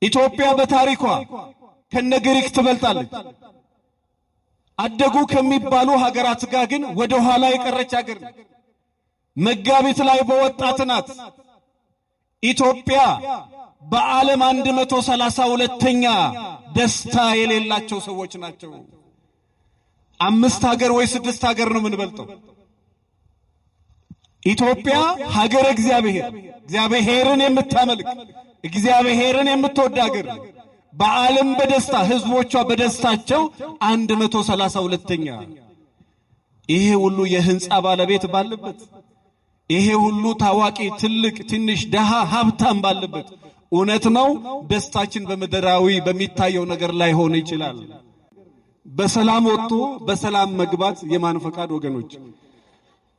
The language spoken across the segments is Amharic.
ኢትዮጵያ በታሪኳ ከነግሪክ ትበልጣለች። አደጉ ከሚባሉ ሀገራት ጋር ግን ወደ ኋላ የቀረች ሀገር። መጋቢት ላይ በወጣት ናት ኢትዮጵያ በዓለም 132ኛ ደስታ የሌላቸው ሰዎች ናቸው። 5 ሀገር ወይ 6 ሀገር ነው የምንበልጠው። ኢትዮጵያ ሀገር እግዚአብሔርን የምታመልክ እግዚአብሔርን የምትወድ ሀገር በዓለም በደስታ ህዝቦቿ በደስታቸው 132ኛ። ይሄ ሁሉ የህንጻ ባለቤት ባለበት፣ ይሄ ሁሉ ታዋቂ ትልቅ ትንሽ ደሃ ሀብታም ባለበት እውነት ነው ደስታችን በመደራዊ በሚታየው ነገር ላይ ሆነ ይችላል። በሰላም ወጥቶ በሰላም መግባት የማን ፈቃድ ወገኖች?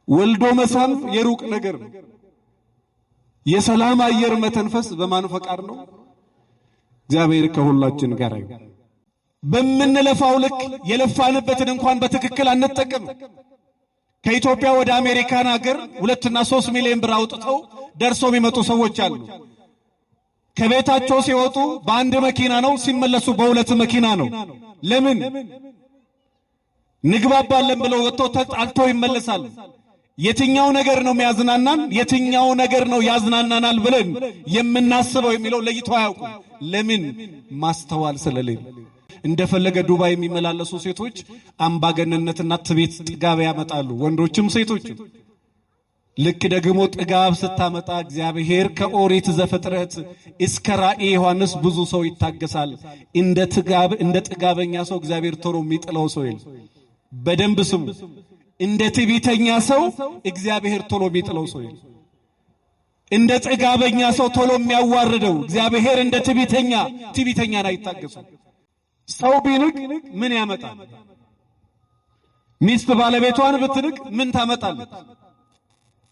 ወልዶ መሳም የሩቅ ነገር ነው። የሰላም አየር መተንፈስ በማን ፈቃድ ነው? እግዚአብሔር ከሁላችን ጋር ይሁን። በመንለፋው ልክ የለፋንበትን እንኳን በትክክል አንጠቀም። ከኢትዮጵያ ወደ አሜሪካን ሀገር 2 እና 3 ሚሊዮን ብር አውጥተው ደርሶ የሚመጡ ሰዎች አሉ። ከቤታቸው ሲወጡ በአንድ መኪና ነው፣ ሲመለሱ በ2 መኪና ነው። ለምን? ንግባባለን ብለው ወጥተው ተጣልተው ይመለሳሉ። የትኛው ነገር ነው የሚያዝናናን? የትኛው ነገር ነው ያዝናናናል ብለን የምናስበው የሚለው ለይቶ አያውቁ። ለምን? ማስተዋል ስለሌለ። እንደፈለገ ዱባይ የሚመላለሱ ሴቶች አምባገነንነትና ትቤት ጥጋብ ያመጣሉ፣ ወንዶችም ሴቶችም። ልክ ደግሞ ጥጋብ ስታመጣ እግዚአብሔር ከኦሪት ዘፍጥረት እስከ ራእይ ዮሐንስ ብዙ ሰው ይታገሳል። እንደ ጥጋበኛ ሰው እግዚአብሔር ቶሎ የሚጥለው ሰው የለም። በደንብ ስሙ። እንደ ትዕቢተኛ ሰው እግዚአብሔር ቶሎ የሚጥለው ሰው የለም። እንደ ጥጋበኛ ሰው ቶሎ የሚያዋርደው እግዚአብሔር እንደ ትዕቢተኛን አይታገሱም። ሰው ቢንቅ ምን ያመጣል? ሚስት ባለቤቷን ብትንቅ ምን ታመጣለች?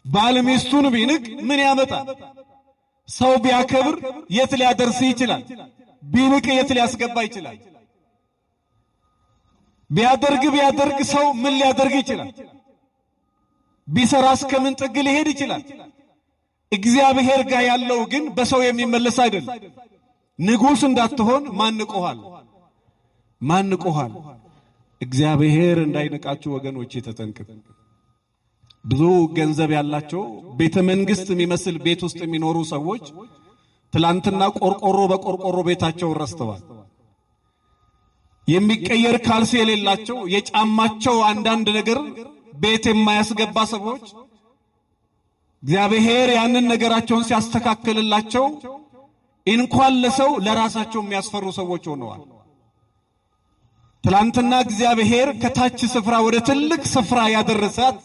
ባል ሚስቱን ቢንቅ ምን ያመጣል? ሰው ቢያከብር የት ሊያደርስ ይችላል? ቢንቅ የት ሊያስገባ ይችላል? ቢያደርግ ሰው ምን ሊያደርግ ይችላል? ቢሰራ እስከምን ጥግ ሊሄድ ይችላል? እግዚአብሔር ጋር ያለው ግን በሰው የሚመለስ አይደለም። ንጉሥ እንዳትሆን ማንቆሃል። እግዚአብሔር እንዳይንቃችሁ ወገኖች ተጠንቀቁ። ብዙ ገንዘብ ያላቸው ቤተ መንግስት የሚመስል ቤት ውስጥ የሚኖሩ ሰዎች ትላንትና ቆርቆሮ በቆርቆሮ ቤታቸው ረስተዋል። የሚቀየር ካልሲ የሌላቸው የጫማቸው አንዳንድ ነገር ቤት የማያስገባ ሰዎች እግዚአብሔር ያንን ነገራቸውን ሲያስተካክልላቸው እንኳን ለሰው ለራሳቸው የሚያስፈሩ ሰዎች ሆነዋል። ትላንትና እግዚአብሔር ከታች ስፍራ ወደ ትልቅ ስፍራ ያደረሳት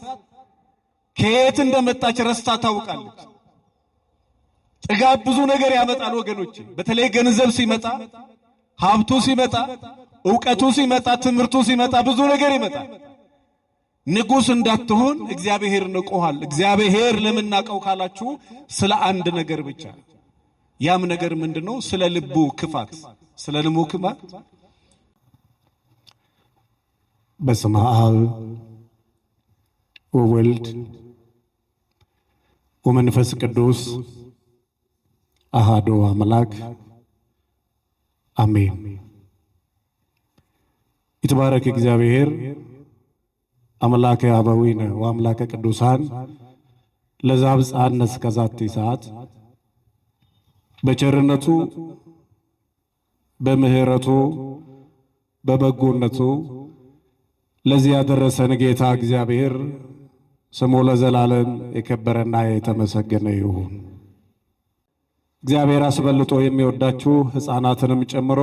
ከየት እንደመጣች ረስታ ታውቃለች። ጥጋብ ብዙ ነገር ያመጣል ወገኖች። በተለይ ገንዘብ ሲመጣ፣ ሀብቱ ሲመጣ፣ ዕውቀቱ ሲመጣ፣ ትምህርቱ ሲመጣ ብዙ ነገር ይመጣል። ንጉሥ እንዳትሆን እግዚአብሔር ንቆሃል። እግዚአብሔር ለምን ናቀው ካላችሁ ስለ አንድ ነገር ብቻ። ያም ነገር ምንድነው? ስለ ልቡ ክፋት። ስለ ልቡ ክፋት። በስመ አብ ወወልድ ወመንፈስ ቅዱስ አሐዱ አምላክ አሜን። ይትባረክ እግዚአብሔር አምላከ አበዊነ ወአምላከ ቅዱሳን ለዘአብጽሐነ እስከ ዛቲ ሰዓት። በቸርነቱ በምህረቱ በበጎነቱ ለዚህ ያደረሰን ጌታ እግዚአብሔር ስሙ ለዘላለም የከበረና የተመሰገነ ይሁን። እግዚአብሔር አስበልጦ የሚወዳችሁ ሕፃናትንም ጨምሮ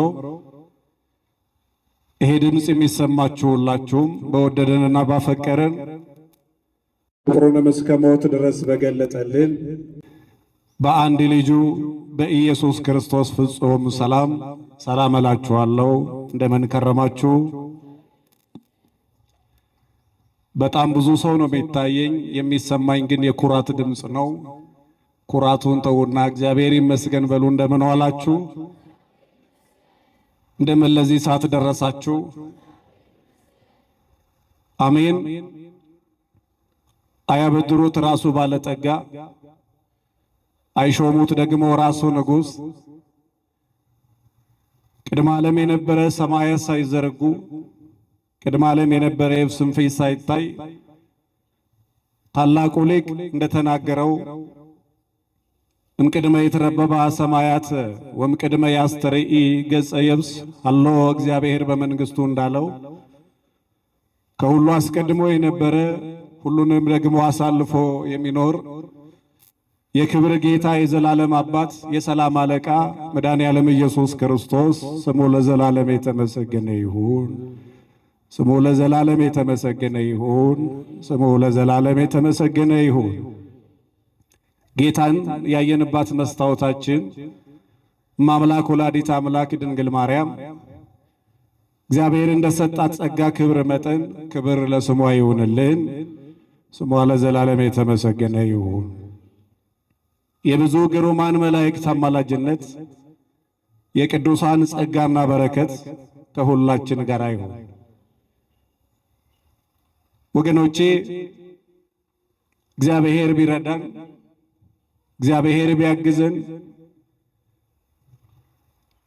ይሄ ድምጽ የሚሰማችሁ ሁላችሁም በወደደንና ባፈቀረን ፍቅሩንም እስከ ሞት ድረስ በገለጠልን በአንድ ልጁ በኢየሱስ ክርስቶስ ፍጹም ሰላም እላችኋለሁ። እንደምን ከረማችሁ? በጣም ብዙ ሰው ነው የሚታየኝ። የሚሰማኝ ግን የኩራት ድምጽ ነው። ኩራቱን ተውና እግዚአብሔር ይመስገን በሉ። እንደምን ዋላችሁ? እንደምን ለዚህ ሰዓት ደረሳችሁ? አሜን። አያበድሩት ራሱ ባለጠጋ፣ አይሾሙት ደግሞ ራሱ ንጉሥ፣ ቅድመ ዓለም የነበረ ሰማያት ሳይዘረጉ ቅድመ ዓለም የነበረ የብስም ፊት ሳይታይ ታላቁ ሊቅ እንደተናገረው እምቅድመ የተረበበ ሰማያት ወእምቅድመ ያስተርኢ ገጸ የብስ አሎ እግዚአብሔር በመንግስቱ እንዳለው ከሁሉ አስቀድሞ የነበረ ሁሉንም ደግሞ አሳልፎ የሚኖር የክብር ጌታ የዘላለም አባት የሰላም አለቃ መድኃኔዓለም ኢየሱስ ክርስቶስ ስሙ ለዘላለም የተመሰገነ ይሁን። ስሙ ለዘላለም የተመሰገነ ይሁን። ስሙ ለዘላለም የተመሰገነ ይሁን። ጌታን ያየንባት መስታወታችን ማምላክ ወላዲት አምላክ ድንግል ማርያም እግዚአብሔር እንደሰጣት ጸጋ ክብር መጠን ክብር ለስሟ ይሁንልን። ስሟ ለዘላለም የተመሰገነ ይሁን። የብዙ ግሩማን መላእክት አማላጅነት የቅዱሳን ጸጋና በረከት ከሁላችን ጋር ይሁን። ወገኖቼ እግዚአብሔር ቢረዳን እግዚአብሔር ቢያግዘን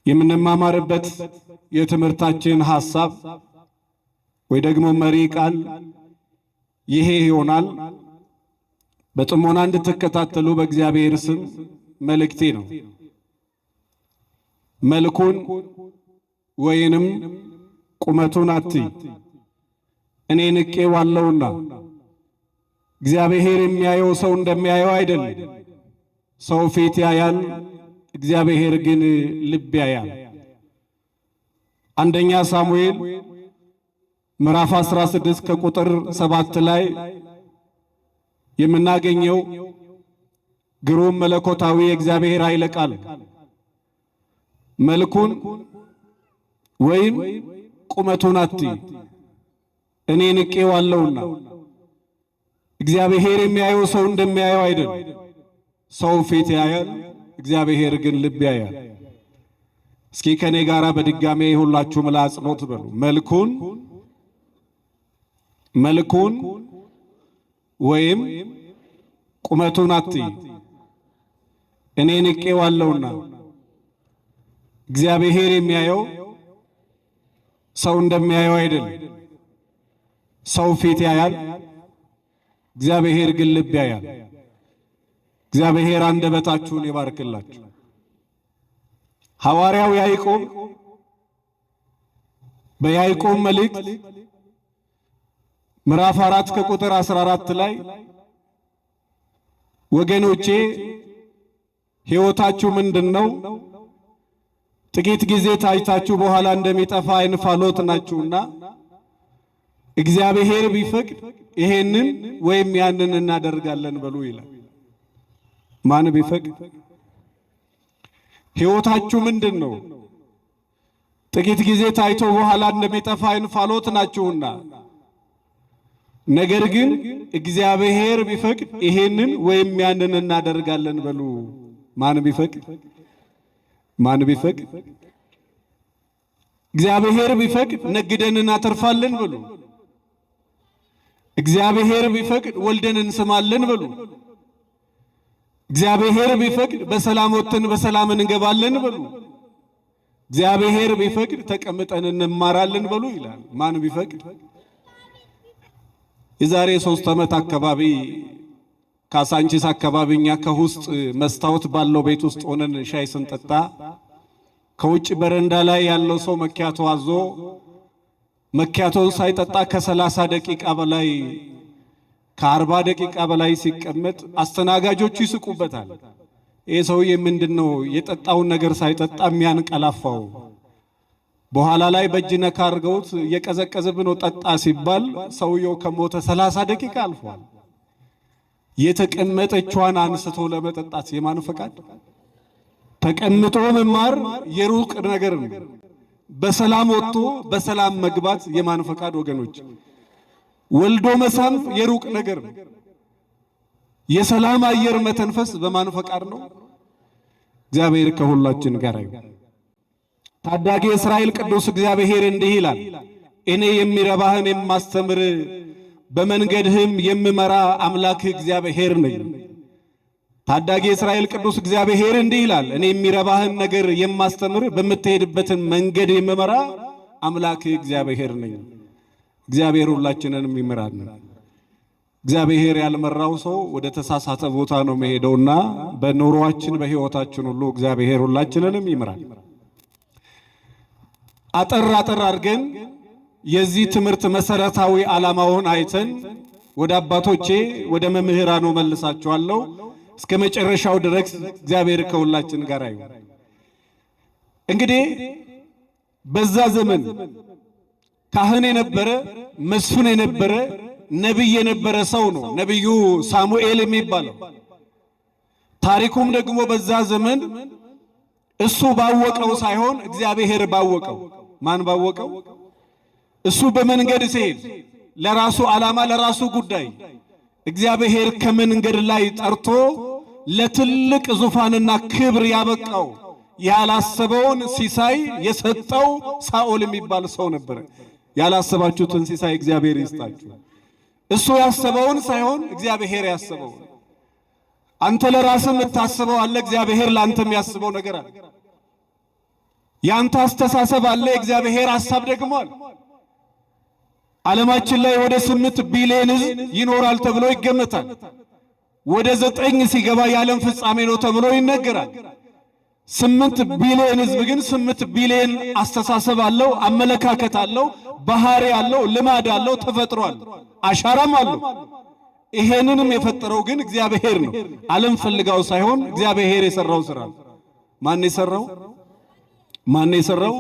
የምንማማርበት የትምህርታችን ሐሳብ ወይ ደግሞ መሪ ቃል ይሄ ይሆናል። በጥሞና እንድትከታተሉ በእግዚአብሔር ስም መልእክቴ ነው። መልኩን ወይንም ቁመቱን አትይ፣ እኔ ንቄዋለሁና። እግዚአብሔር የሚያየው ሰው እንደሚያየው አይደለም። ሰው ፊት ያያል፣ እግዚአብሔር ግን ልብ ያያል። አንደኛ ሳሙኤል ምዕራፍ 16 ከቁጥር 7 ላይ የምናገኘው ግሩም መለኮታዊ የእግዚአብሔር ኃይለ ቃል መልኩን ወይም ቁመቱን አትይ፣ እኔ ንቄዋለሁና። እግዚአብሔር የሚያየው ሰው እንደሚያየው አይደለም። ሰው ፊት ያያል፣ እግዚአብሔር ግን ልብ ያያል። እስኪ ከኔ ጋራ በድጋሜ ሁላችሁም ለአጽንኦት በሉ። መልኩን ወይም ቁመቱን አትይ፣ እኔ ንቄዋለሁና። እግዚአብሔር የሚያየው ሰው እንደሚያየው አይደለም። ሰው ፊት ያያል፣ እግዚአብሔር ግን ልብ ያያል። እግዚአብሔር አንደበታችሁን ይባርክላችሁ። ሐዋርያው ያዕቆብ በያዕቆብ መልእክት ምዕራፍ 4 ከቁጥር 14 ላይ ወገኖቼ ሕይወታችሁ ምንድነው? ጥቂት ጊዜ ታይታችሁ በኋላ እንደሚጠፋ እንፋሎት ናችሁና እግዚአብሔር ቢፈቅድ ይሄንን ወይም ያንን እናደርጋለን በሉ ይላል። ማን ቢፈቅድ? ሕይወታችሁ ምንድነው? ጥቂት ጊዜ ታይቶ በኋላ እንደሚጠፋ እንፋሎት ናችሁና ነገር ግን እግዚአብሔር ቢፈቅድ ይሄንን ወይም ያንን እናደርጋለን በሉ። ማን ቢፈቅድ? ማን ቢፈቅድ? እግዚአብሔር ቢፈቅድ ነግደን እናተርፋለን በሉ። እግዚአብሔር ቢፈቅድ ወልደን እንስማለን በሉ። እግዚአብሔር ቢፈቅድ በሰላም ወጥተን በሰላም እንገባለን በሉ። እግዚአብሔር ቢፈቅድ ተቀምጠን እንማራለን በሉ ይላል። ማን ቢፈቅድ? የዛሬ 3 ዓመት አካባቢ ካሳንቺስ አካባቢኛ ከውስጥ መስታወት ባለው ቤት ውስጥ ሆነን ሻይ ስንጠጣ ከውጭ በረንዳ ላይ ያለው ሰው መኪያቶ አዞ መኪያቶን ሳይጠጣ ከ30 ደቂቃ በላይ ከ40 ደቂቃ በላይ ሲቀመጥ አስተናጋጆቹ ይስቁበታል። ይሄ ሰውዬ ምንድነው የጠጣውን ነገር ሳይጠጣ የሚያንቀላፋው? በኋላ ላይ በእጅ ነካ አድርገውት እየቀዘቀዘብን ነው ጠጣ ሲባል ሰውየው ከሞተ 30 ደቂቃ አልፏል። የተቀመጠቿን አንስቶ ለመጠጣት የማን ፈቃድ? ተቀምጦ መማር የሩቅ ነገር ነው። በሰላም ወጥቶ በሰላም መግባት የማን ፈቃድ ወገኖች? ወልዶ መሳም የሩቅ ነገር ነው። የሰላም አየር መተንፈስ በማን ፈቃድ ነው? እግዚአብሔር ከሁላችን ጋር ይሁን። ታዳጊ እስራኤል ቅዱስ እግዚአብሔር እንዲህ ይላል፣ እኔ የሚረባህን የማስተምር በመንገድህም የምመራ አምላክ እግዚአብሔር ነኝ። ታዳጊ እስራኤል ቅዱስ እግዚአብሔር እንዲህ ይላል፣ እኔ የሚረባህን ነገር የማስተምር በምትሄድበትን መንገድ የምመራ አምላክ እግዚአብሔር ነኝ። እግዚአብሔር ሁላችንንም ይመራል። እግዚአብሔር ያልመራው ሰው ወደ ተሳሳተ ቦታ ነው መሄደውና በኑሯችን በሕይወታችን ሁሉ እግዚአብሔር ሁላችንንም ይመራል። አጠር አድርገን የዚህ ትምህርት መሰረታዊ ዓላማውን አይተን ወደ አባቶቼ ወደ መምህራኑ መልሳቸዋለሁ። እስከ መጨረሻው ድረስ እግዚአብሔር ከሁላችን ጋር ይሁን። እንግዲህ በዛ ዘመን ካህን የነበረ መስፍን የነበረ ነቢይ የነበረ ሰው ነው ነቢዩ ሳሙኤል የሚባለው። ታሪኩም ደግሞ በዛ ዘመን እሱ ባወቀው ሳይሆን እግዚአብሔር ባወቀው። ማን ባወቀው? እሱ በመንገድ ሲሄድ ለራሱ ዓላማ ለራሱ ጉዳይ እግዚአብሔር ከመንገድ ላይ ጠርቶ ለትልቅ ዙፋንና ክብር ያበቃው ያላሰበውን ሲሳይ የሰጠው ሳኦል የሚባል ሰው ነበር። ያላሰባችሁትን ሲሳይ እግዚአብሔር ይስጣችሁ። እሱ ያሰበውን ሳይሆን እግዚአብሔር ያሰበው። አንተ ለራስህ የምታስበው አለ፣ እግዚአብሔር ላንተ የሚያስበው ነገር አለ። ያንተ አስተሳሰብ አለ፣ እግዚአብሔር ሐሳብ ደግሞ አለ። ዓለማችን ላይ ወደ 8 ቢሊዮን ሕዝብ ይኖራል ተብሎ ይገመታል። ወደ 9 ሲገባ የዓለም ፍጻሜ ነው ተብሎ ይነገራል። 8 ቢሊዮን ሕዝብ ግን 8 ቢሊዮን አስተሳሰብ አለው፣ አመለካከት አለው፣ ባህሪ አለው፣ ልማድ አለው፣ ተፈጥሯል፣ አሻራም አለው። ይሄንንም የፈጠረው ግን እግዚአብሔር ነው። ዓለም ፈልጋው ሳይሆን እግዚአብሔር የሰራው ስራ። ማን የሰራው? ማን የሰራው?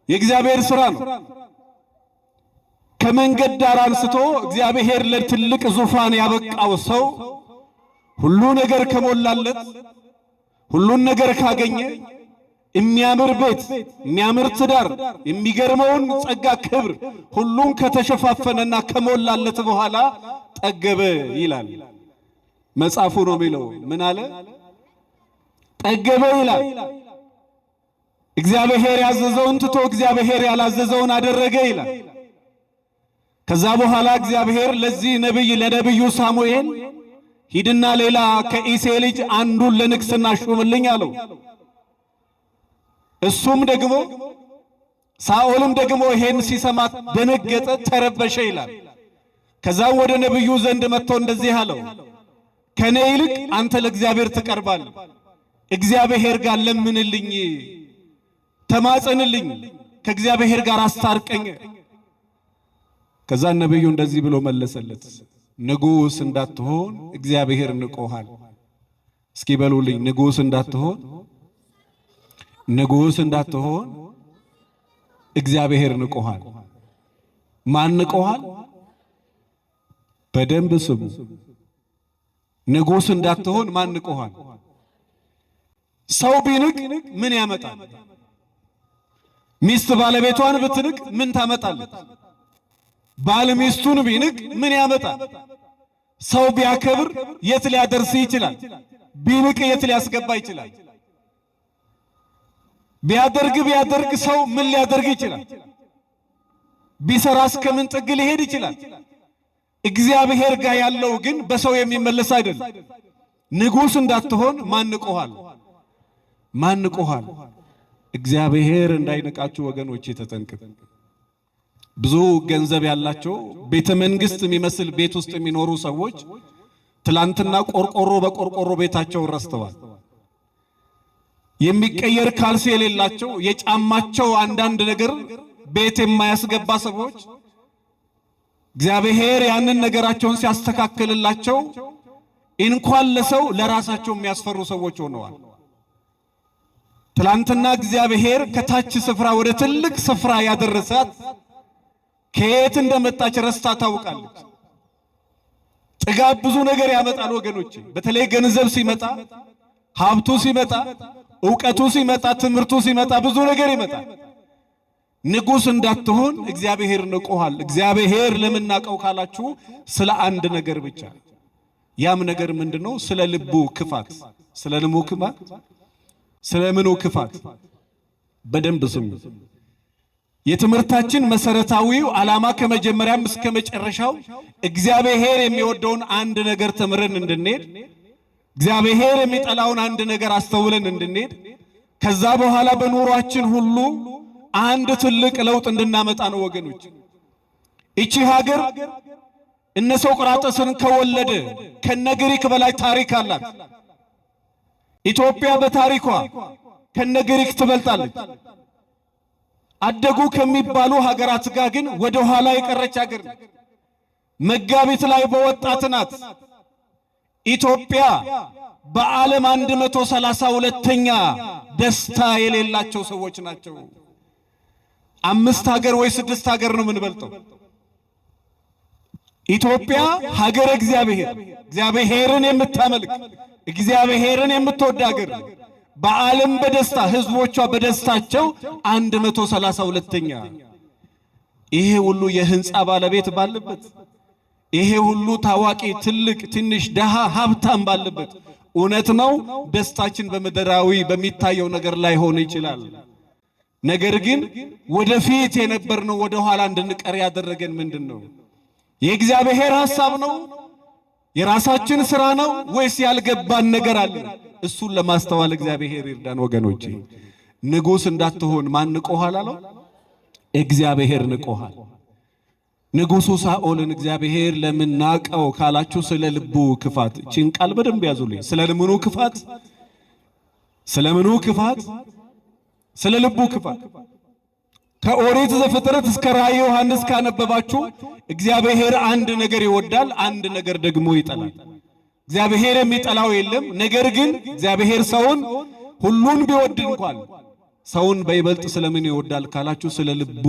የእግዚአብሔር ስራ ነው። ከመንገድ ዳር አንስቶ እግዚአብሔር ለትልቅ ዙፋን ያበቃው ሰው ሁሉ ነገር ከሞላለት ሁሉን ነገር ካገኘ የሚያምር ቤት፣ የሚያምር ትዳር፣ የሚገርመውን ጸጋ፣ ክብር ሁሉን ከተሸፋፈነና ከሞላለት በኋላ ጠገበ ይላል መጽሐፉ ነው የሚለው። ምን አለ? ጠገበ ይላል። እግዚአብሔር ያዘዘውን ትቶ እግዚአብሔር ያላዘዘውን አደረገ ይላል። ከዛ በኋላ እግዚአብሔር ለዚህ ነብይ ለነብዩ ሳሙኤል ሂድና ሌላ ከኢሴ ልጅ አንዱን ለንግስና ሹምልኝ አለው። እሱም ደግሞ ሳኦልም ደግሞ ይሄን ሲሰማ ደነገጠ፣ ተረበሸ ይላል። ከዛም ወደ ነብዩ ዘንድ መጥቶ እንደዚህ አለው፣ ከኔ ይልቅ አንተ ለእግዚአብሔር ትቀርባለህ፣ እግዚአብሔር ጋር ለምንልኝ፣ ተማጸንልኝ፣ ከእግዚአብሔር ጋር አስታርቀኝ። ከዛ ነብዩ እንደዚህ ብሎ መለሰለት፣ ንጉስ እንዳትሆን እግዚአብሔር ንቆሃል። እስኪ በሉልኝ፣ ንጉስ እንዳትሆን፣ ንጉስ እንዳትሆን እግዚአብሔር ንቆሃል። ማን ንቆሃል? በደንብ ስሙ። ንጉስ እንዳትሆን ማን ንቆሃል? ሰው ቢንቅ ምን ያመጣል? ሚስት ባለቤቷን ብትንቅ ምን ታመጣለች? ባል ሚስቱን ቢንቅ ምን ያመጣል? ሰው ቢያከብር የት ሊያደርስ ይችላል? ቢንቅ የት ሊያስገባ ይችላል? ቢያደርግ ሰው ምን ሊያደርግ ይችላል? ቢሰራስ ከምን ጥግ ሊሄድ ይችላል? እግዚአብሔር ጋር ያለው ግን በሰው የሚመለስ አይደለም። ንጉስ እንዳትሆን ማን ንቆሃል? ማን ንቆሃል? እግዚአብሔር እንዳይንቃችሁ ወገኖቼ ተጠንቀቁ። ብዙ ገንዘብ ያላቸው ቤተ መንግስት የሚመስል ቤት ውስጥ የሚኖሩ ሰዎች ትላንትና ቆርቆሮ በቆርቆሮ ቤታቸውን ረስተዋል። የሚቀየር ካልሲ የሌላቸው የጫማቸው አንዳንድ ነገር ቤት የማያስገባ ሰዎች እግዚአብሔር ያንን ነገራቸውን ሲያስተካክልላቸው እንኳን ለሰው ለራሳቸው የሚያስፈሩ ሰዎች ሆነዋል። ትላንትና እግዚአብሔር ከታች ስፍራ ወደ ትልቅ ስፍራ ያደረሳት ከየት እንደመጣች ረስታ ታውቃለች። ጥጋብ ብዙ ነገር ያመጣል ወገኖቼ። በተለይ ገንዘብ ሲመጣ፣ ሀብቱ ሲመጣ፣ ዕውቀቱ ሲመጣ፣ ትምህርቱ ሲመጣ ብዙ ነገር ይመጣል። ንጉስ እንዳትሆን እግዚአብሔር ንቆሃል። እግዚአብሔር ለምን ናቀው ካላችሁ ስለ አንድ ነገር ብቻ። ያም ነገር ምንድነው? ስለ ልቡ ክፋት። ስለ ልቡ ክፋት፣ ስለ ምኑ ክፋት? በደንብ ስሙ። የትምህርታችን መሰረታዊው ዓላማ ከመጀመሪያም እስከ መጨረሻው እግዚአብሔር የሚወደውን አንድ ነገር ተምረን እንድንሄድ፣ እግዚአብሔር የሚጠላውን አንድ ነገር አስተውለን እንድንሄድ ከዛ በኋላ በኑሯችን ሁሉ አንድ ትልቅ ለውጥ እንድናመጣ ነው ወገኖች። እቺ ሀገር እነ ሶቅራጥስን ከወለደ ከነግሪክ በላይ ታሪክ አላት። ኢትዮጵያ በታሪኳ ከነግሪክ ትበልጣለች። አደጉ ከሚባሉ ሀገራት ጋር ግን ወደ ኋላ የቀረች ሀገር ነው። መጋቢት ላይ በወጣት ናት ኢትዮጵያ በዓለም 132ኛ ደስታ የሌላቸው ሰዎች ናቸው። 5 ሀገር ወይ 6 ሀገር ነው የምንበልጠው። ኢትዮጵያ ሀገር እግዚአብሔርን የምታመልክ እግዚአብሔርን የምትወድ ሀገር በዓለም በደስታ ህዝቦቿ በደስታቸው 132ኛ። ይሄ ሁሉ የህንፃ ባለቤት ባለበት፣ ይሄ ሁሉ ታዋቂ ትልቅ ትንሽ ደሃ ሀብታም ባለበት፣ እውነት ነው ደስታችን በምድራዊ በሚታየው ነገር ላይ ሆነ ይችላል። ነገር ግን ወደፊት የነበርነው ወደ ኋላ እንድንቀር ያደረገን ምንድነው? የእግዚአብሔር ሐሳብ ነው? የራሳችን ሥራ ነው? ወይስ ያልገባን ነገር አለ? እሱን ለማስተዋል እግዚአብሔር ይርዳን ወገኖቼ። ንጉሥ እንዳትሆን ማን ንቆሃል አለው? እግዚአብሔር ንቆሃል። ንጉሡ ሳኦልን እግዚአብሔር ለምን ናቀው ካላችሁ ስለ ልቡ ክፋት። እቺን ቃል በደንብ ያዙልኝ። ስለ ምኑ ክፋት? ስለ ምኑ ክፋት? ስለ ልቡ ክፋት። ከኦሪት ዘፍጥረት እስከ ራእየ ዮሐንስ ካነበባችሁ እግዚአብሔር አንድ ነገር ይወዳል፣ አንድ ነገር ደግሞ ይጠላል። እግዚአብሔር የሚጠላው የለም። ነገር ግን እግዚአብሔር ሰውን ሁሉን ቢወድ እንኳን ሰውን በይበልጥ ስለምን ይወዳል ካላችሁ ስለ ልቡ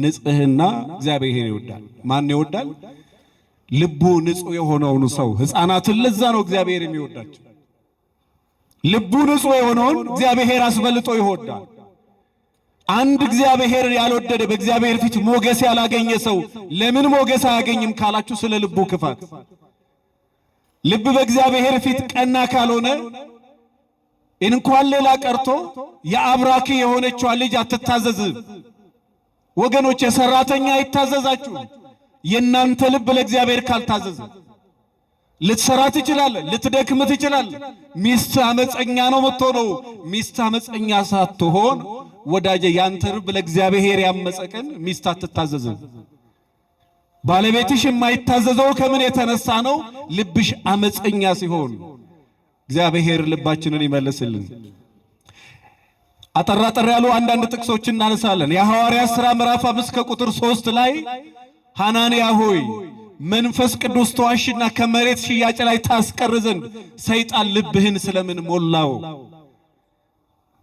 ንጽህና እግዚአብሔር ይወዳል። ማን ይወዳል? ልቡ ንጹህ የሆነውን ሰው። ሕፃናትን ለዛ ነው እግዚአብሔር የሚወዳቸው። ልቡ ንጹህ የሆነውን እግዚአብሔር አስበልጦ ይወዳል። አንድ እግዚአብሔር ያልወደደ በእግዚአብሔር ፊት ሞገስ ያላገኘ ሰው ለምን ሞገስ አያገኝም ካላችሁ ስለ ልቡ ክፋት። ልብ በእግዚአብሔር ፊት ቀና ካልሆነ እንኳን ሌላ ቀርቶ የአብራኪ የሆነችዋ ልጅ አትታዘዝም። ወገኖች የሰራተኛ አይታዘዛችሁ። የእናንተ ልብ ለእግዚአብሔር ካልታዘዘ ልትሰራ ትችላለህ፣ ልትደክም ትችላለህ። ሚስት አመፀኛ ነው የምትሆነው። ሚስት አመፀኛ ሳትሆን ወዳጄ ያንተ ልብ ለእግዚአብሔር ያመፀቀን ሚስት አትታዘዝም። ባለቤትሽ የማይታዘዘው ከምን የተነሳ ነው? ልብሽ አመፀኛ ሲሆን። እግዚአብሔር ልባችንን ይመልስልን። አጠራጠር ያሉ አንዳንድ ጥቅሶችን እናነሳለን። የሐዋርያት ሥራ ምዕራፍ 5 ከቁጥር 3 ላይ ሐናንያ ሆይ መንፈስ ቅዱስ ተዋሽና ከመሬት ሽያጭ ላይ ታስቀር ዘንድ ሰይጣን ልብህን ስለምን ሞላው?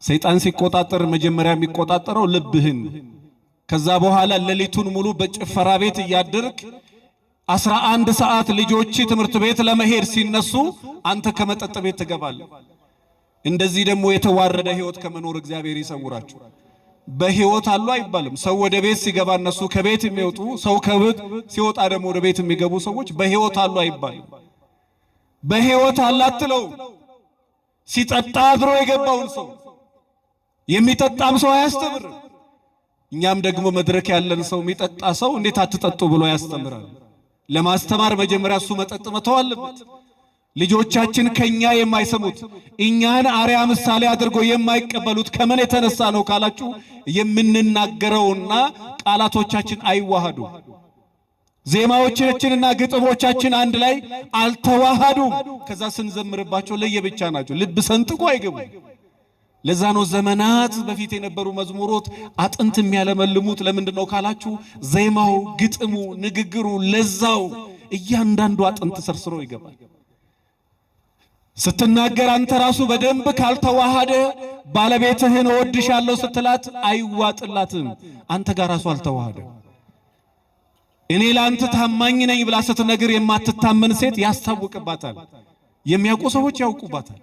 ሰይጣን ሲቆጣጠር መጀመሪያ የሚቆጣጠረው ልብህን። ከዛ በኋላ ሌሊቱን ሙሉ በጭፈራ ቤት እያደርክ 11 ሰዓት ልጆች ትምህርት ቤት ለመሄድ ሲነሱ አንተ ከመጠጥ ቤት ትገባለህ። እንደዚህ ደግሞ የተዋረደ ህይወት ከመኖር እግዚአብሔር ይሰውራችሁ። በህይወት አሉ አይባልም። ሰው ወደ ቤት ሲገባ እነሱ ከቤት የሚወጡ፣ ሰው ከቤት ሲወጣ ደግሞ ወደ ቤት የሚገቡ ሰዎች በህይወት አሉ አይባልም። በህይወት አላትለው ሲጠጣ አድሮ የገባውን ሰው የሚጠጣም ሰው አያስተምር። እኛም ደግሞ መድረክ ያለን ሰው የሚጠጣ ሰው እንዴት አትጠጡ ብሎ ያስተምራል። ለማስተማር መጀመሪያ እሱ መጠጥ መተው አለበት። ልጆቻችን ከኛ የማይሰሙት እኛን አርያ ምሳሌ አድርጎ የማይቀበሉት ከምን የተነሳ ነው ካላችሁ የምንናገረውና ቃላቶቻችን አይዋሃዱ። ዜማዎቻችንና ግጥሞቻችን አንድ ላይ አልተዋሃዱም። ከዛ ስንዘምርባቸው ለየብቻ ናቸው። ልብ ሰንጥቆ አይገቡም። ለዛ ነው ዘመናት በፊት የነበሩ መዝሙሮት አጥንት የሚያለመልሙት። ለምንድነው ካላችሁ ዜማው፣ ግጥሙ፣ ንግግሩ፣ ለዛው እያንዳንዱ አጥንት ሰርስሮ ይገባል። ስትናገር አንተ ራሱ በደንብ ካልተዋሃደ ባለቤትህን እወድሻለሁ ስትላት አይዋጥላትም። አንተ ጋር ራሱ አልተዋሃደ። እኔ ለአንተ ታማኝ ነኝ ብላ ስትነግር የማትታመን ሴት ያስታውቅባታል። የሚያውቁ ሰዎች ያውቁባታል።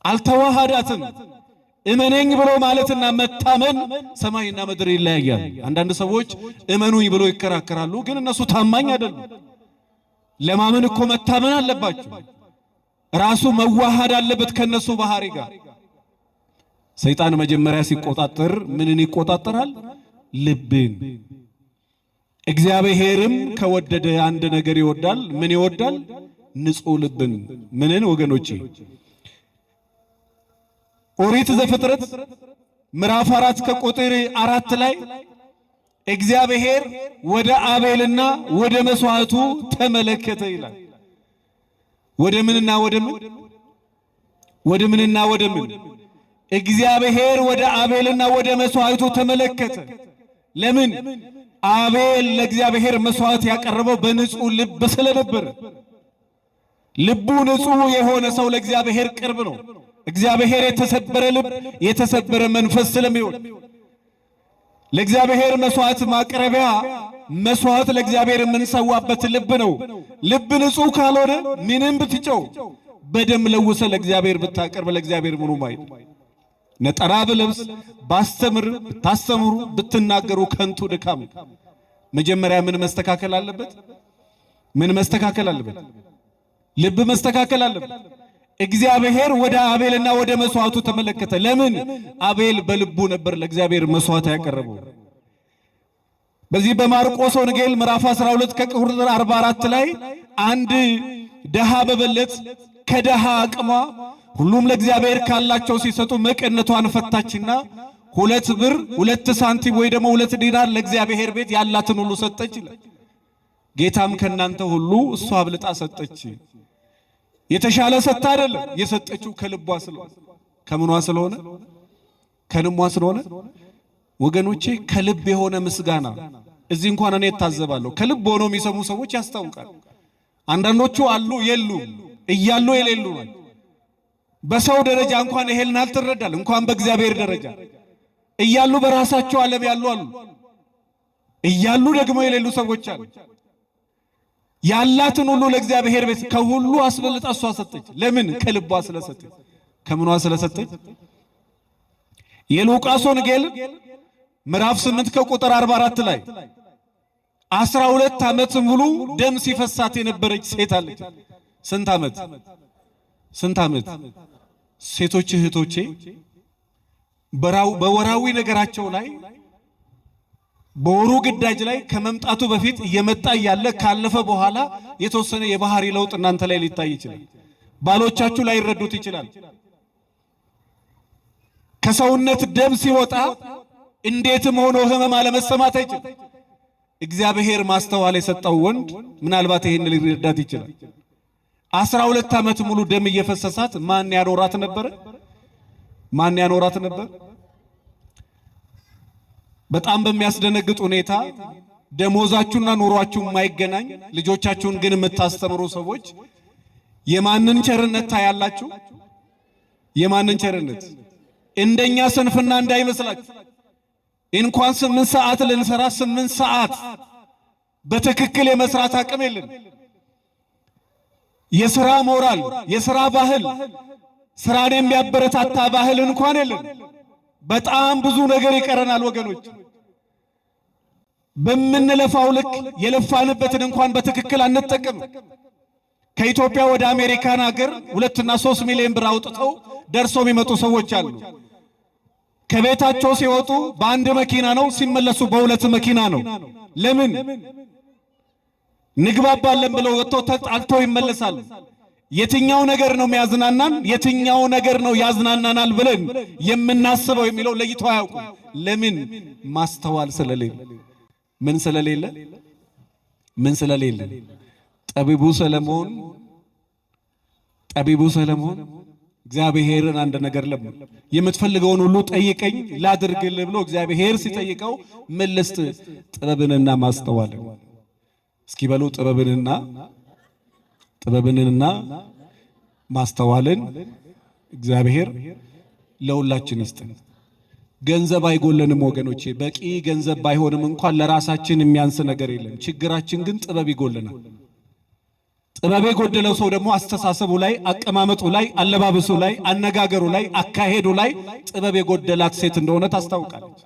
አልተዋሃዳትም። እመነኝ ብሎ ማለትና መታመን ሰማይና ምድር ይለያያል። አንዳንድ ሰዎች እመኑኝ ብሎ ይከራከራሉ፣ ግን እነሱ ታማኝ አይደሉም። ለማመን እኮ መታመን አለባቸው። ራሱ መዋሃድ አለበት ከነሱ ባህሪ ጋር። ሰይጣን መጀመሪያ ሲቆጣጠር ምንን ይቆጣጠራል? ልብን። እግዚአብሔርም ከወደደ አንድ ነገር ይወዳል። ምን ይወዳል? ንጹሕ ልብን ምንን ወገኖቼ ኦሪት ዘፍጥረት ምዕራፍ 4 ከቁጥር 4 ላይ እግዚአብሔር ወደ አቤልና ወደ መስዋዕቱ ተመለከተ ይላል። ወደ ምንና ወደ ምን? ወደ ምንና ወደ ምን? እግዚአብሔር ወደ አቤልና ወደ መስዋዕቱ ተመለከተ። ለምን? አቤል ለእግዚአብሔር መስዋዕት ያቀረበው በንጹሕ ልብ ስለነበር። ልቡ ንጹሕ የሆነ ሰው ለእግዚአብሔር ቅርብ ነው። እግዚአብሔር የተሰበረ ልብ የተሰበረ መንፈስ ስለሚሆን ለእግዚአብሔር መስዋዕት ማቅረቢያ መስዋዕት ለእግዚአብሔር የምንሰዋበት ልብ ነው። ልብ ንጹሕ ካልሆነ ምንም ብትጨው በደም ለውሰ ለእግዚአብሔር ብታቀርብ ለእግዚአብሔር ምኑ ማይል ነጠላ ብለብስ ባስተምር ብታስተምሩ ብትናገሩ ከንቱ ድካም። መጀመሪያ ምን መስተካከል አለበት? ምን መስተካከል አለበት? ልብ መስተካከል አለበት። እግዚአብሔር ወደ አቤልና ወደ መስዋዕቱ ተመለከተ። ለምን? አቤል በልቡ ነበር ለእግዚአብሔር መስዋዕት ያቀረበው። በዚህ በማርቆስ ወንጌል ምዕራፍ 12 ከቁጥር 44 ላይ አንድ ደሃ በበለት ከደሃ አቅሟ ሁሉም ለእግዚአብሔር ካላቸው ሲሰጡ መቀነቷን ፈታችና 2 ብር 2 ሳንቲም ወይ ደግሞ 2 ዲናር ለእግዚአብሔር ቤት ያላትን ሁሉ ሰጠች ይላል። ጌታም ከናንተ ሁሉ እሷ አብልጣ ሰጠች። የተሻለ ሰጣ አይደለም የሰጠችው ከልቧ ስለሆነ ከምኗ ስለሆነ ከልቧ ስለሆነ ወገኖቼ ከልብ የሆነ ምስጋና እዚህ እንኳን እኔ ታዘባለሁ። ከልብ ሆኖ የሚሰሙ ሰዎች ያስታውቃል። አንዳንዶቹ አሉ የሉ እያሉ የሌሉ ነው። በሰው ደረጃ እንኳን ይሄን አልተረዳል እንኳን በእግዚአብሔር ደረጃ እያሉ በራሳቸው ዓለም ያሉ አሉ እያሉ ደግሞ የሌሉ ሰዎች አሉ። ያላትን ሁሉ ለእግዚአብሔር ቤት ከሁሉ አስበልጣ እሷ ሰጠች። ለምን? ከልቧ ስለሰጠች። ከምኗ ስለሰጠች? የሉቃስ ወንጌል ምዕራፍ 8 ከቁጥር 44 ላይ 12 ዓመት ሙሉ ደም ሲፈሳት የነበረች ሴት አለች። ስንት ዓመት? ስንት ዓመት? ሴቶች እህቶቼ በወራዊ ነገራቸው ላይ በወሩ ግዳጅ ላይ ከመምጣቱ በፊት እየመጣ ያለ ካለፈ በኋላ የተወሰነ የባህሪ ለውጥ እናንተ ላይ ሊታይ ይችላል። ባሎቻችሁ ላይ ይረዱት ይችላል። ከሰውነት ደም ሲወጣ እንዴትም ሆኖ ህመም አለመሰማት አይችልም። እግዚአብሔር ማስተዋል የሰጠው ወንድ ምናልባት ይሄን ሊረዳት ይችላል። 12 ዓመት ሙሉ ደም እየፈሰሳት ማን ያኖራት ነበር? ማን ያኖራት ነበር? በጣም በሚያስደነግጥ ሁኔታ ደሞዛችሁና ኑሯችሁ የማይገናኝ ልጆቻችሁን ግን የምታስተምሩ ሰዎች የማንን ቸርነት ታያላችሁ? የማንን ቸርነት? እንደኛ ስንፍና እንዳይመስላችሁ። እንኳን 8 ሰዓት ልንሰራ 8 ሰዓት በትክክል የመስራት አቅም የለን። የሥራ ሞራል፣ የሥራ ባህል፣ ስራን የሚያበረታታ ባህል እንኳን የለን። በጣም ብዙ ነገር ይቀረናል ወገኖች። በምንለፋው ልክ የለፋንበትን እንኳን በትክክል አንጠቀም። ከኢትዮጵያ ወደ አሜሪካን ሀገር 2 እና 3 ሚሊዮን ብር አውጥተው ደርሰው የሚመጡ ሰዎች አሉ። ከቤታቸው ሲወጡ በአንድ መኪና ነው፣ ሲመለሱ በ2 መኪና ነው። ለምን? ንግባባለን ብለው ወጥተው ተጣልተው ይመለሳሉ። የትኛው ነገር ነው የሚያዝናናን? የትኛው ነገር ነው ያዝናናናል ብለን የምናስበው የሚለው ለይቶ አያውቁ። ለምን? ማስተዋል ስለሌለ። ምን ስለሌለ? ምን ስለሌለ? ጠቢቡ ሰለሞን እግዚአብሔርን አንድ ነገር ለምን የምትፈልገውን ሁሉ ጠይቀኝ ላድርግልህ ብሎ እግዚአብሔር ሲጠይቀው ምን ልስጥ? ጥበብንና ማስተዋልን። እስኪ በሉ ጥበብንና ማስተዋልን እግዚአብሔር ለሁላችን ይስጠን። ገንዘብ አይጎለንም ወገኖቼ። በቂ ገንዘብ ባይሆንም እንኳን ለራሳችን የሚያንስ ነገር የለም። ችግራችን ግን ጥበብ ይጎለናል። ጥበብ የጎደለው ሰው ደግሞ አስተሳሰቡ ላይ፣ አቀማመጡ ላይ፣ አለባበሱ ላይ፣ አነጋገሩ ላይ፣ አካሄዱ ላይ ጥበብ የጎደላት ሴት እንደሆነ ታስታውቃለች።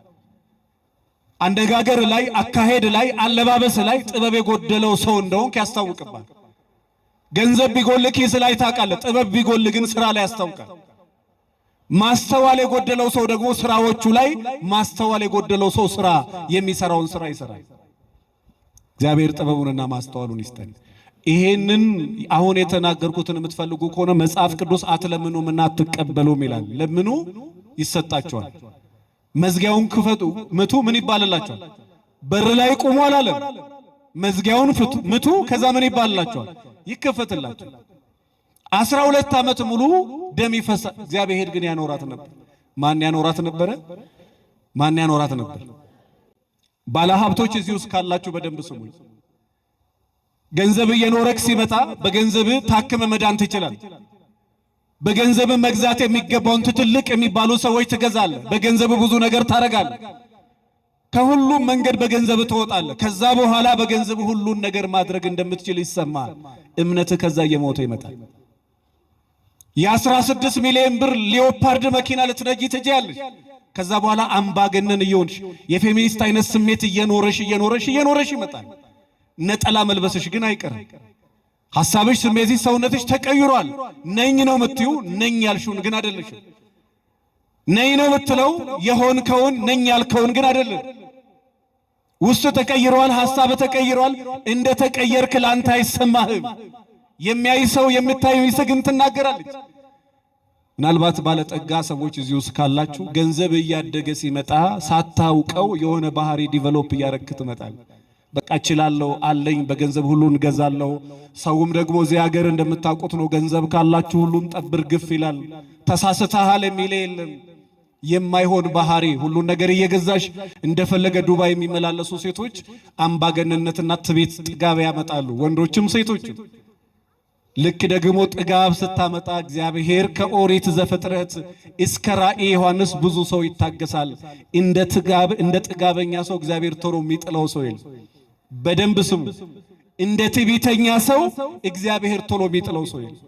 አነጋገር ላይ፣ አካሄድ ላይ፣ አለባበስ ላይ ጥበብ የጎደለው ሰው እንደሆንክ ያስታውቅባል። ገንዘብ ቢጎል ኪስ ላይ ታውቃለህ። ጥበብ ቢጎል ግን ስራ ላይ ያስታውቃል። ማስተዋል የጎደለው ሰው ደግሞ ስራዎቹ ላይ፣ ማስተዋል የጎደለው ሰው ስራ የሚሰራውን ስራ ይሰራል። እግዚአብሔር ጥበቡንና ማስተዋሉን ይስጠን። ይሄንን አሁን የተናገርኩትን የምትፈልጉ ከሆነ መጽሐፍ ቅዱስ አትለምኑምና አትቀበሉም ይላል። ለምኑ ይሰጣቸዋል፣ መዝጊያውን ክፈቱ ምቱ ምን ይባልላቸዋል? በር ላይ ቁሙ አላለም። መዝጊያውን ምቱ፣ ከዛ ምን ይባልላቸዋል? ይከፈትላቸዋል። 12 ዓመት ሙሉ ደም ይፈሳል። እግዚአብሔር ግን ያኖራት ነበር። ማን ያኖራት ነበረ? ማን ያኖራት ነበር? ባለሀብቶች እዚህ ውስጥ ካላችሁ በደንብ ስሙኝ። ገንዘብ እየኖረክ ሲመጣ በገንዘብ ታክመ መዳን ትችላል። በገንዘብ መግዛት የሚገባውን ትልቅ የሚባሉ ሰዎች ትገዛለ። በገንዘብ ብዙ ነገር ታረጋለ። ከሁሉም መንገድ በገንዘብ ትወጣለ። ከዛ በኋላ በገንዘብ ሁሉን ነገር ማድረግ እንደምትችል ይሰማል። እምነት ከዛ እየሞተ ይመጣል። የ16 ሚሊዮን ብር ሊዮፓርድ መኪና ልትነጂ ትችያለሽ። ከዛ በኋላ አምባገነን እየሆንሽ የፌሚኒስት አይነት ስሜት እየኖረሽ ይመጣል። ነጠላ መልበስሽ ግን አይቀርም። ሐሳብሽ፣ ስሜትሽ፣ ሰውነትሽ ተቀይሯል። ነኝ ነው የምትዩ፣ ነኝ ያልሽውን ግን አይደለሽም። ነኝ ነው የምትለው የሆንከውን ነኝ ያልከውን ግን አይደለም። ውስጥ ተቀይሯል፣ ሐሳብ ተቀይሯል። እንደ ተቀየርክ ላንተ አይሰማህም። የሚያይ ሰው የምታይ ሚስት ግን ትናገራለች። ምናልባት ባለጠጋ ሰዎች እዚህ ውስጥ ካላችሁ ገንዘብ እያደገ ሲመጣ ሳታውቀው የሆነ ባህሪ ዲቨሎፕ እያረክ ትመጣል። በቃ እችላለሁ አለኝ፣ በገንዘብ ሁሉን ገዛለሁ። ሰውም ደግሞ እዚህ ሀገር እንደምታውቁት ነው፣ ገንዘብ ካላችሁ ሁሉን ጠብር ግፍ ይላል። ተሳስተሃል የሚል የለም። የማይሆን ባህሪ ሁሉን ነገር እየገዛሽ እንደፈለገ ዱባይ የሚመላለሱ ሴቶች አምባገነንነትና ትዕቢት ጥጋብ ያመጣሉ፣ ወንዶችም ሴቶችም። ልክ ደግሞ ጥጋብ ስታመጣ እግዚአብሔር ከኦሪት ዘፍጥረት እስከ ራእየ ዮሐንስ ብዙ ሰው ይታገሳል። እንደ ጥጋበኛ ሰው እግዚአብሔር ቶሎ የሚጥለው ሰው የለም። በደንብ ስሙ። እንደ ትዕቢተኛ ሰው እግዚአብሔር ቶሎ የሚጥለው ሰው የለም።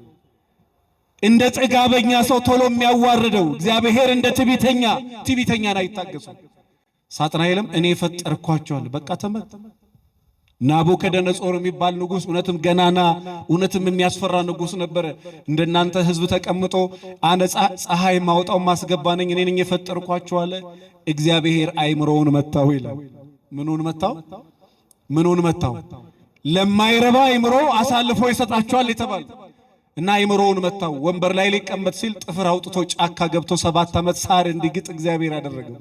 እንደ ጥጋበኛ ሰው ቶሎ የሚያዋርደው እግዚአብሔር እንደ ትዕቢተኛን አይታገሱም። ሳጥናኤልም እኔ ፈጠርኳቸዋል በቃ ተመት። ናቡከደነጾር የሚባል ንጉስ እውነትም ገናና እውነትም የሚያስፈራ ንጉስ ነበረ። እንደናንተ ህዝብ ተቀምጦ አነጻ ፀሐይ ማውጣው ማስገባ ነኝ እኔ ነኝ የፈጠርኳቸው አለ። እግዚአብሔር አይምሮውን መታው ይላል። ምኑን መታው? ለማይረባ አይምሮ አሳልፎ ይሰጣቸዋል የተባለ እና አይምሮውን መታው። ወንበር ላይ ሊቀመጥ ሲል ጥፍር አውጥቶ ጫካ ገብቶ 7 ዓመት ሳር እንዲግጥ እግዚአብሔር አደረገው።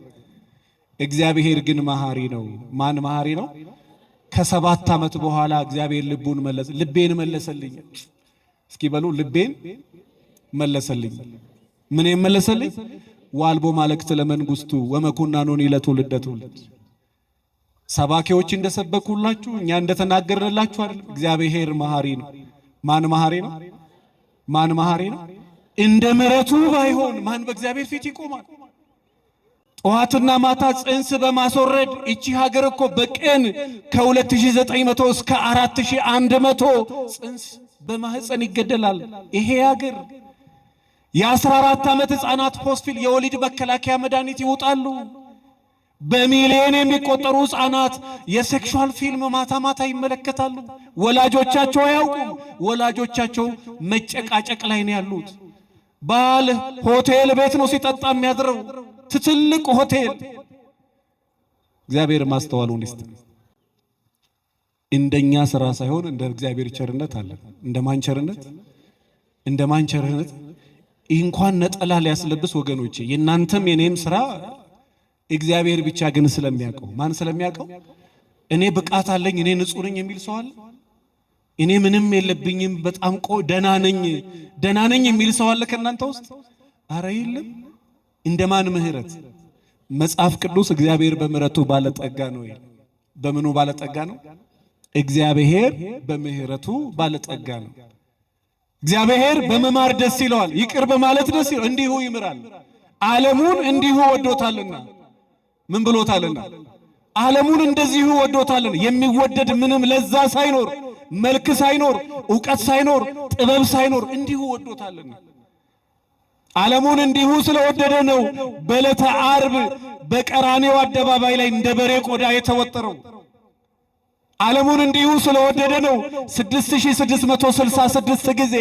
እግዚአብሔር ግን መሐሪ ነው። ማን መሐሪ ነው? ከ7 ዓመት በኋላ እግዚአብሔር ልቤን መለሰልኝ። እስኪ በሉ ልቤን መለሰልኝ። ምን መለሰልኝ? ዋልቦ ማለክት ለመንግስቱ ወመኩናኑን ለትውልደ ትውልድ። ሰባኪዎች እንደሰበኩላችሁ እኛ እንደተናገርንላችሁ አይደል? እግዚአብሔር መሐሪ ነው። ማን መሐሪ ነው? ማን መሐሪ ነው? እንደ ምሕረቱ ባይሆን ማን በእግዚአብሔር ፊት ይቆማል? ጠዋትና ማታ ጽንስ በማስወረድ እቺ ሀገር እኮ በቀን ከ2900 እስከ 4100 ጽንስ በማህፀን ይገደላል። ይሄ ሀገር የ14 ዓመት ህፃናት ሆስፒታል የወሊድ መከላከያ መድኃኒት ይወጣሉ። በሚሊዮን የሚቆጠሩ ህፃናት የሴክሹዋል ፊልም ማታ ይመለከታሉ። ወላጆቻቸው አያውቁም። ወላጆቻቸው መጨቃጨቅ ላይ ነው ያሉት። ባል ሆቴል ቤት ነው ሲጠጣ የሚያድረው፣ ትልቅ ሆቴል። እግዚአብሔር ማስተዋሉን ይስጥ። እንደኛ ስራ ሳይሆን እንደ እግዚአብሔር ቸርነት አለ። እንደማን ቸርነት እንኳን ነጠላ ሊያስለብስ ወገኖቼ፣ የናንተም የኔም ስራ እግዚአብሔር ብቻ ግን ስለሚያውቀው። ማን ስለሚያውቀው? እኔ ብቃት አለኝ እኔ ንጹህ ነኝ የሚል ሰው አለ? እኔ ምንም የለብኝም በጣም ደህና ነኝ የሚል ሰው አለ ከናንተ ውስጥ? አረ የለም። እንደማን ምህረት? መጽሐፍ ቅዱስ እግዚአብሔር በምህረቱ ባለጠጋ ነው ይላል። በምኑ ባለጠጋ ነው? እግዚአብሔር በምህረቱ ባለጠጋ ነው። እግዚአብሔር በመማር ደስ ይለዋል፣ ይቅር በማለት ደስ ይለዋል። እንዲሁ ይምራል። ዓለሙን እንዲሁ ወዶታልና። ምን ብሎታልና? ዓለሙን እንደዚሁ ወዶታልና። የሚወደድ ምንም ለዛ ሳይኖር፣ መልክ ሳይኖር፣ ዕውቀት ሳይኖር፣ ጥበብ ሳይኖር እንዲሁ ወዶታልና። ዓለሙን እንዲሁ ስለወደደ ነው በዕለተ ዓርብ በቀራኔው አደባባይ ላይ እንደ በሬ ቆዳ የተወጠረው። ዓለሙን እንዲሁ ስለወደደ ነው 6666 ጊዜ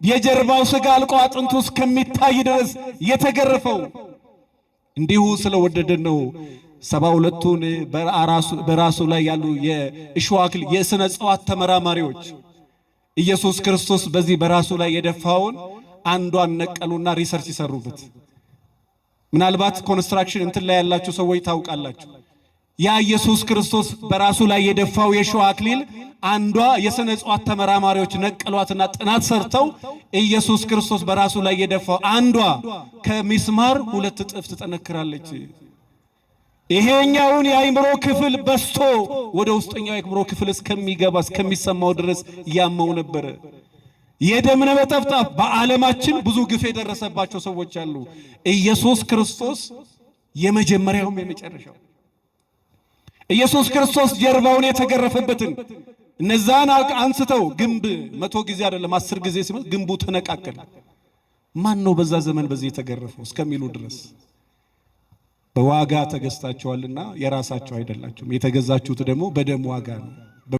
የጀርባው ሥጋ አልቆ አጥንቱ እስከሚታይ ድረስ የተገረፈው። እንዲሁ ስለወደደ ነው 72ቱን በራሱ ላይ ያሉ የእሾህ አክሊል የሥነ ዕፅዋት ተመራማሪዎች ኢየሱስ ክርስቶስ በዚህ በራሱ ላይ የደፋውን አንዷን ነቀሉና ሪሰርች ይሰሩበት። ምናልባት ኮንስትራክሽን እንትን ላይ ያላችሁ ሰዎች ታውቃላችሁ። ያ ኢየሱስ ክርስቶስ በራሱ ላይ የደፋው የሾህ አክሊል አንዷ የሥነ ዕፅዋት ተመራማሪዎች ነቀሏትና ጥናት ሰርተው ኢየሱስ ክርስቶስ በራሱ ላይ የደፋው አንዷ ከሚስማር 2 እጥፍ ትጠነክራለች። ይሄኛውን የአእምሮ ክፍል በስቶ ወደ ውስጠኛው የአእምሮ ክፍል እስከሚገባ እስከሚሰማው ድረስ ያመው ነበር። የደም ነጠብጣብ በዓለማችን ብዙ ግፍ የደረሰባቸው ሰዎች አሉ። ኢየሱስ ክርስቶስ የመጀመሪያውም የመጨረሻው። ኢየሱስ ክርስቶስ ጀርባውን የተገረፈበትን እነዛን አንስተው ግንብ 100 ጊዜ አይደለም 10 ጊዜ ሲመት ግንቡ ተነቃቀለ። ማን ነው በዛ ዘመን በዚህ የተገረፈው እስከሚሉ ድረስ በዋጋ ተገዝታችኋልና የራሳችሁ አይደላችሁም፣ የተገዛችሁት ደግሞ በደም ዋጋ ነው።